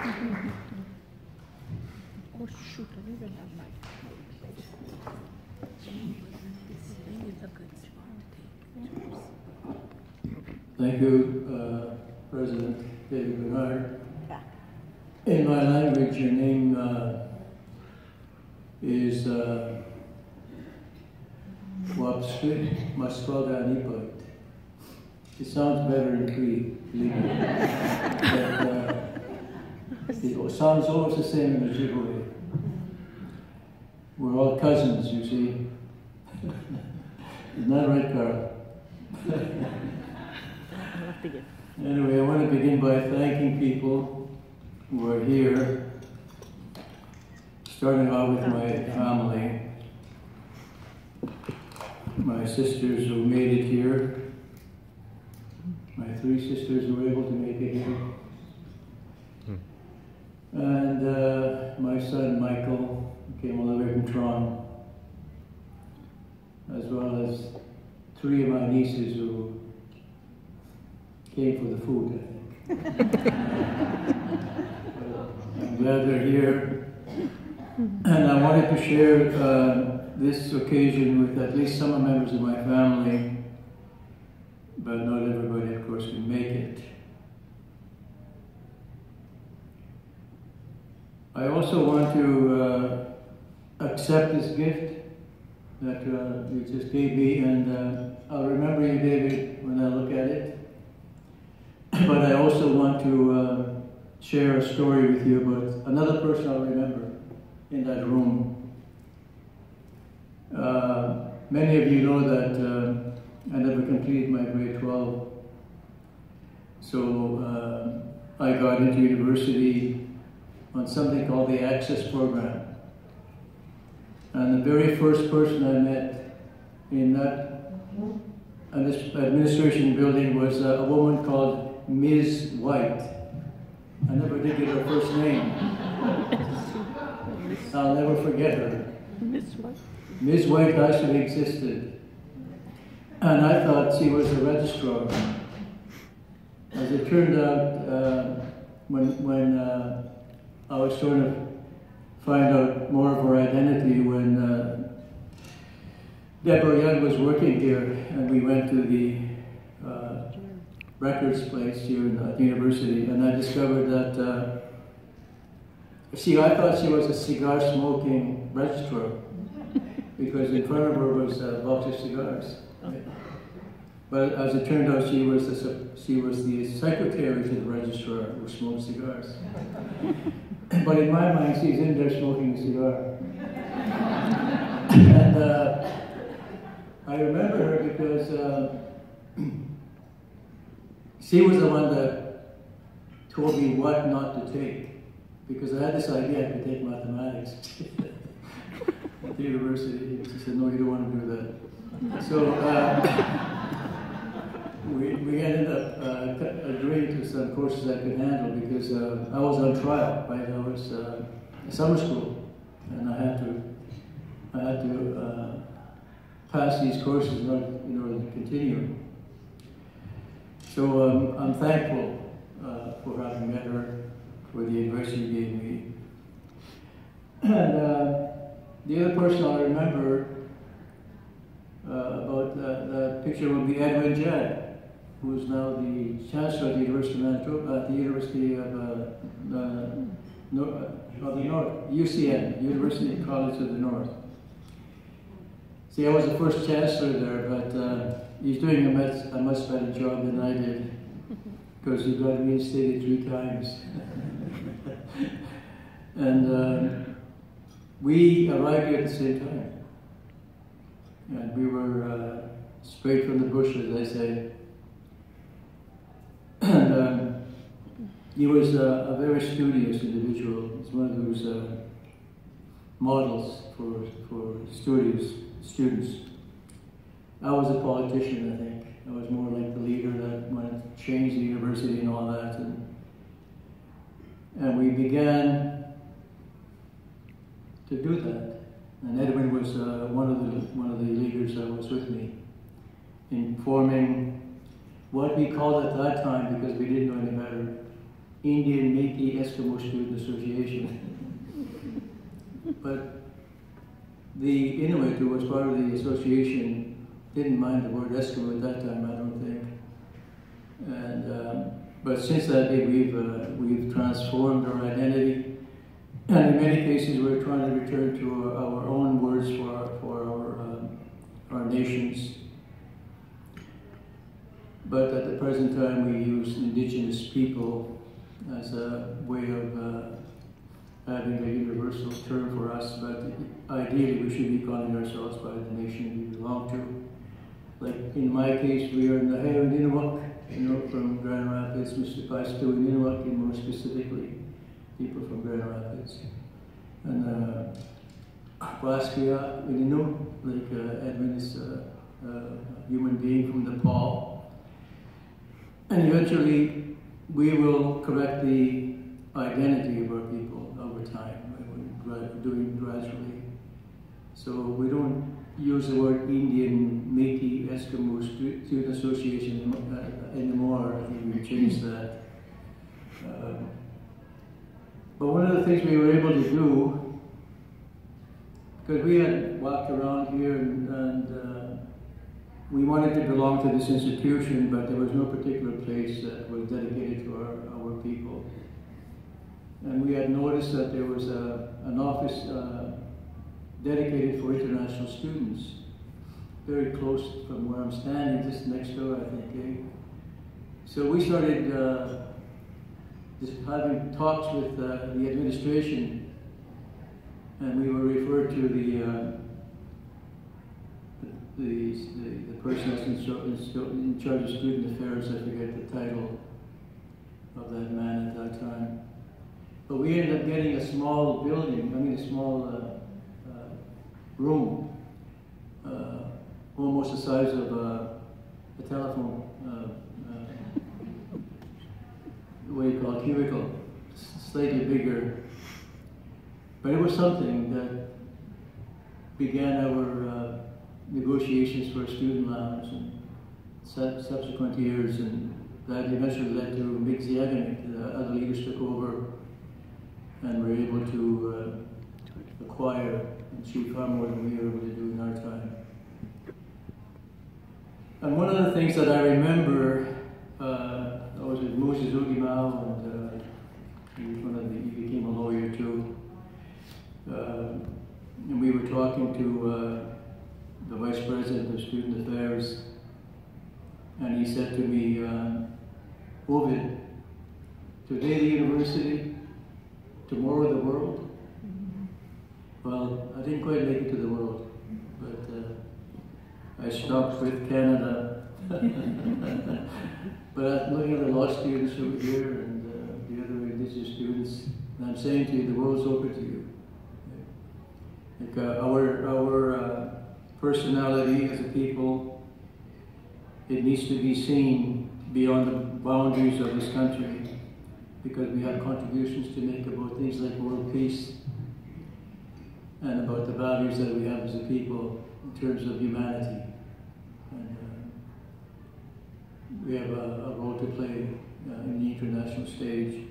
Oh shoot, I don't even have my. Thank you, President David Bernard. In my language, your name is Wapswit Maswada Nipot. It sounds better in Cree, believe me. But it sounds almost the same in Ojibwe. We're all cousins, you see. Isn't that right, Carl? Anyway, I want to begin by thanking people who are here, starting out with my family, my sisters who made it here, my 3 sisters who were able to make it here, and my son Michael, who came all the way from Toronto, as well as 3 of my nieces who came for the food, I think. I'm glad they're here. And I wanted to share this occasion with at least some members of my family, but not everybody, of course, can make it. I also want to accept this gift that you just gave me, and I'll remember you, David, when I look at it. But I also want to share a story with you about another person I'll remember in that room. Many of you know that I never completed my grade 12. So I got into university on something called the Access Program. And the very first person I met in that administration building was a woman called Ms. White. I never did get her first name. I'll never forget her. Ms. White actually existed. And I thought she was a registrar. As it turned out, when I was trying to find out more of her identity, when Deborah Young was working here, and we went to the records place here at the university, and I discovered that I thought she was a cigar smoking registrar because in front of her was a box of cigars. Right? But as it turned out, she was the secretary to the registrar who smoked cigars. But in my mind, she's in there smoking a cigar. And I remember her because she was the one that told me what not to take, because I had this idea I could take mathematics at the university. She said, no, you don't want to do that. So we ended up agreeing to some courses I could handle because I was on trial, right? I was in summer school, and I had to pass these courses in order to continue. So I'm thankful for having met her, for the advice you gave me. And the other person I remember about that picture would be Edwin Judd, who is now the Chancellor at the University of Manitoba, at the University of the North, UCN, University College of the North. See, I was the first Chancellor there, but he's doing a much better job than I did, because he got reinstated 3 times. And we arrived here at the same time. And we were straight from the bush, as I say. And he was a very studious individual. He's one of those models for students. I was a politician, I think. I was more like the leader that wanted to change the university and all that. And we began to do that. And Edwin was one of the leaders that was with me in forming what we called at that time, because we didn't know any better, Indian Métis Eskimo Student Association. But the Inuit, who was part of the association, didn't mind the word Eskimo at that time, I don't think. And but since that day, we've transformed our identity, and in many cases, we're trying to return to our own words for our nations. But at the present time, we use indigenous people as a way of having a universal term for us, but ideally we should be calling ourselves by the nation we belong to. Like in my case, we are in the Hayan Innuak, from Grand Rapids, Mr. Paistu in Innuak, and more specifically, people from Grand Rapids. And Basquiat in Innu, like Edwin is a human being from Nepal. And eventually, we will correct the identity of our people over time, we're doing gradually. So we don't use the word Indian Métis Eskimo Student Association anymore. I think we changed that. But one of the things we were able to do, because we had walked around here and we wanted to belong to this institution, but there was no particular place that was dedicated to our people. And we had noticed that there was an office dedicated for international students, very close from where I'm standing, just next door, I think. So we started just having talks with the administration, and we were referred to the person that's in charge of student affairs. I forget the title of that man at that time. But we ended up getting a small building, a small room, almost the size of a telephone, what do you call it, cubicle, slightly bigger. But it was something that began our negotiations for a student lounge and subsequent years, and that eventually led to Big Ziaganik. Other leaders took over and were able to acquire and achieve far more than we were able to do in our time. And one of the things that I remember, I was with Moses Ugimau, and he became a lawyer too. And we were talking to the Vice President of Student Affairs, and he said to me, Ovid, today the university, tomorrow the world. Well, I didn't quite make it to the world, but I stopped with Canada. But looking at the law students over here and the other indigenous students, and I'm saying to you, the world's open to you. Like our personality as a people, it needs to be seen beyond the boundaries of this country, because we have contributions to make about things like world peace and about the values that we have as a people in terms of humanity. And we have a role to play in the international stage.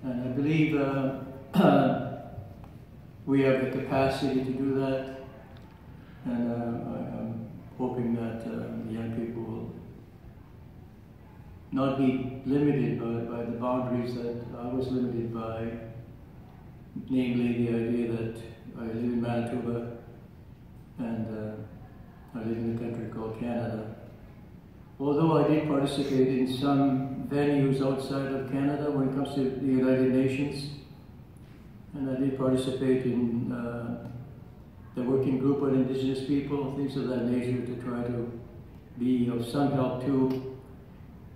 And I believe we have the capacity to do that. And I'm hoping that the young people will not be limited by the boundaries that I was limited by, namely the idea that I live in Manitoba and I live in a country called Canada. Although I did participate in some venues outside of Canada when it comes to the United Nations, and I did participate in the working group on Indigenous people, things of that nature, to try to be of some help too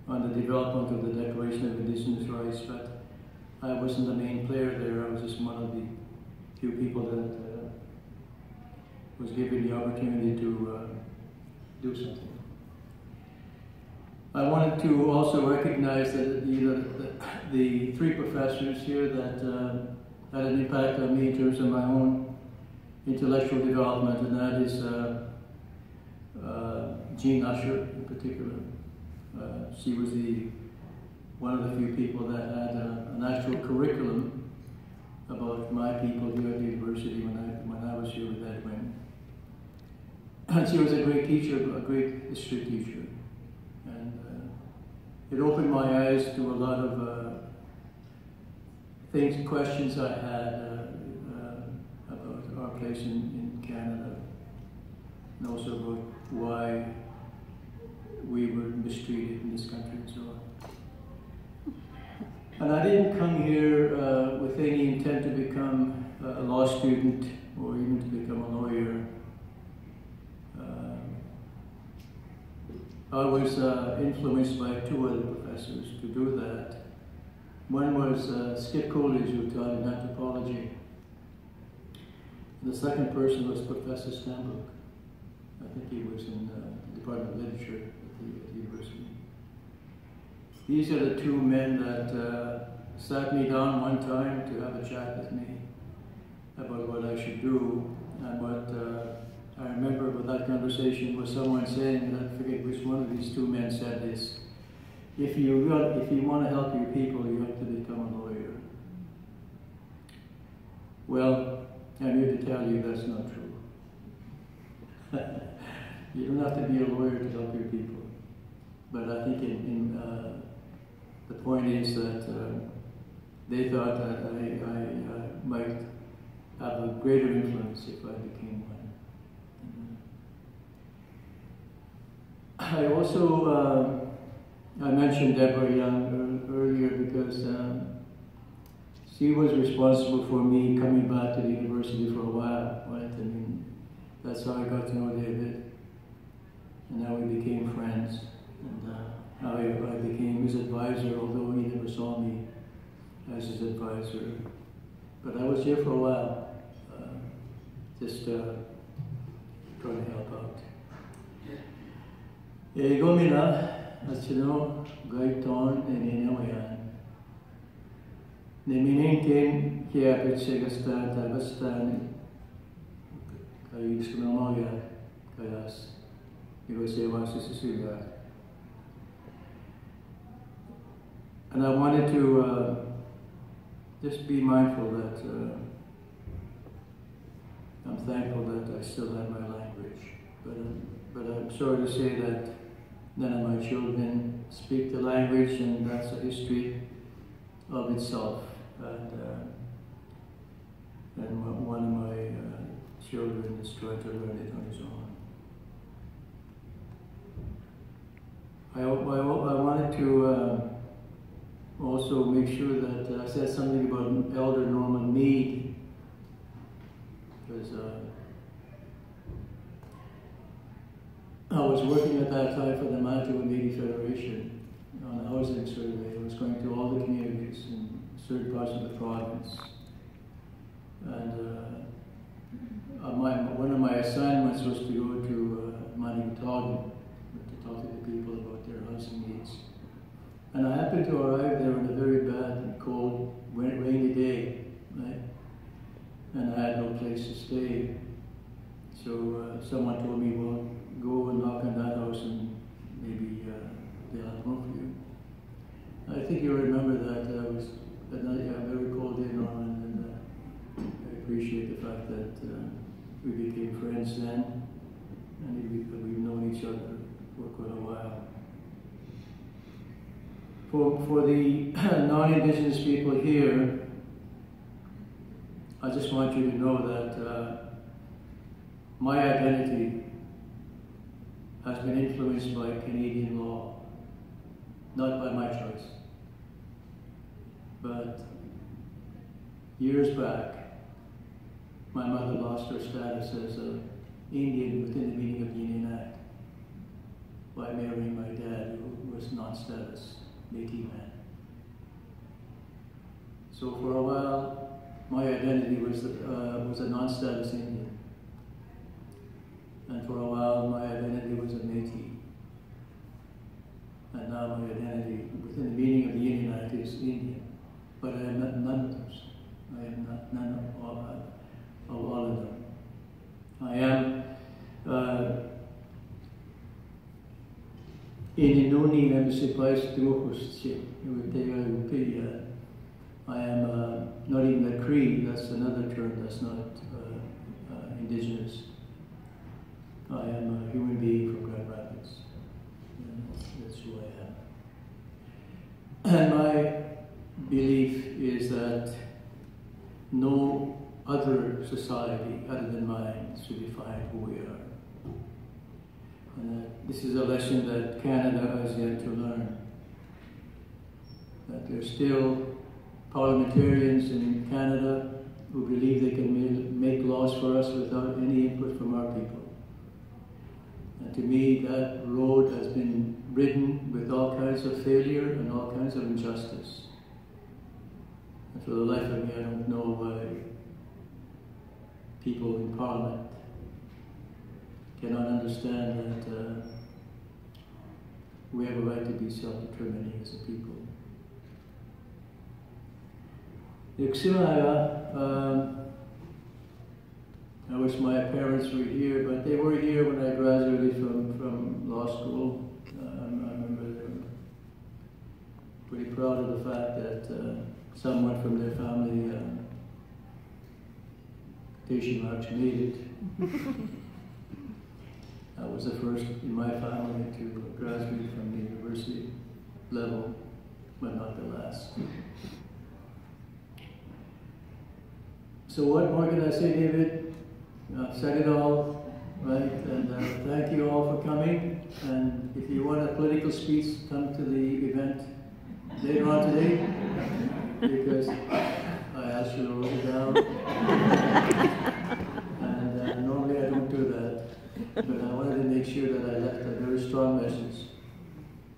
on the development of the Declaration of Indigenous Rights, but I wasn't the main player there. I was just one of the few people that was given the opportunity to do something. I wanted to also recognize that the three professors here that had an impact on me in terms of my own intellectual development, and that is Jean Usher in particular. She was the one of the few people that had an actual curriculum about my people here at the university when I was here with Edwin. And she was a great teacher, a great history teacher. And it opened my eyes to a lot of questions I had about our place in Canada, and also about why we were mistreated in this country and so on. And I didn't come here with any intent to become a law student or even to become a lawyer. I was influenced by two other professors to do that. One was Skip Coolidge, who taught in anthropology. The second person was Professor Stanbrook. I think he was in the Department of Literature at the university. These are the two men that sat me down one time to have a chat with me about what I should do. And what I remember about that conversation was someone saying, and I forget which one of these two men said this, if you want to help your people, you have to become a lawyer. Well, I'm here to tell you that's not true. You don't have to be a lawyer to help your people. But I think the point is that they thought that I might have a greater influence if I became one. I also, I mentioned Deborah Young earlier because she was responsible for me coming back to the university for a while, right? I mean, that's how I got to know David. And now we became friends. And I became his advisor, although he never saw me as his advisor. But I was here for a while, just trying to help out. Gomina, as you know, Gaiton and Inawayan. Neminin kaya Pitsegastan, Tagastan, Kayus Kunamoya, Kayas, Igosewa Sisuga. And I wanted to just be mindful that I'm thankful that I still have my language. But I'm sorry to say that none of my children speak the language, and that's a history of itself. And one of my children is trying to learn it on his own. I wanted to also make sure that I said something about Elder Norman Mead, because I was working at that time for the Manitoba Media Federation on a housing survey. I was going to all the communities in certain parts of the province. And one of my assignments was to go to Manitoba to talk to the people about their housing needs. And I happened to arrive there on a very bad and cold, rainy day, right? And I had no place to stay. So someone told me, well, go and knock on that house and maybe they'll have room for you. I think you remember that it was a very cold day, Norman, and I appreciate the fact that we became friends then, and we've known each other for quite a while. For the non-Indigenous people here, I just want you to know that my identity has been influenced by Canadian law, not by my choice. But years back, my mother lost her status as an Indian within the meaning of the Indian Act by marrying my dad, who was non-status Métis man. So for a while, my identity was a non-status Indian. And for a while, my identity was a Métis. And now my identity, within the meaning of the Indian Act, is Indian. But I am not none of those. I am not none of all of them. I am Inununi Nemsipais Duhus, I am not even a Cree, that's another term that's not indigenous. I am a human being from Grand Rapids. And that's who I am. And my belief is that no other society other than mine should define who we are. And this is a lesson that Canada has yet to learn. That there's still parliamentarians in Canada who believe they can make laws for us without any input from our people. And to me, that road has been ridden with all kinds of failure and all kinds of injustice. And for the life of me, I don't know why people in Parliament cannot understand that we have a right to be self-determining as a people. I wish my parents were here, but they were here when I graduated from law school. I remember they were pretty proud of the fact that someone from their family, Taylor-Mercredi, made it. I was the first in my family to graduate from the university level, but not the last. So what more can I say, David? I've said it all, right? And thank you all for coming. And if you want a political speech, come to the event later on today, because I asked you to write it down. And normally I don't do that, but I wanted to make sure that I left a very strong message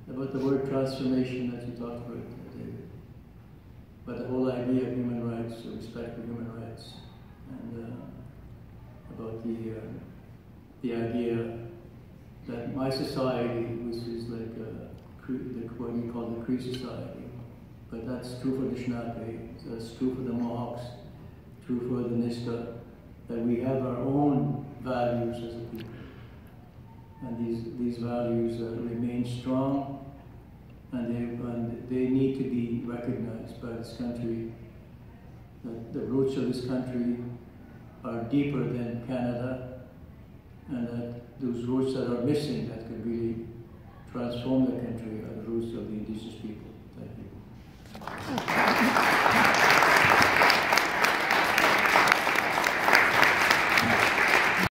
about the word transformation that you talked about, David. But the whole idea of human rights, respect for human rights, and about the idea that my society, which is like what we call the Cree society, but that's true for the Anishinaabe, that's true for the Mohawks, true for the Niska, that we have our own values as a people. And these values remain strong, and they need to be recognized by this country. That the roots of this country are deeper than Canada, and that those roots that are missing that could really transform the country are the roots of the indigenous people. Thank you.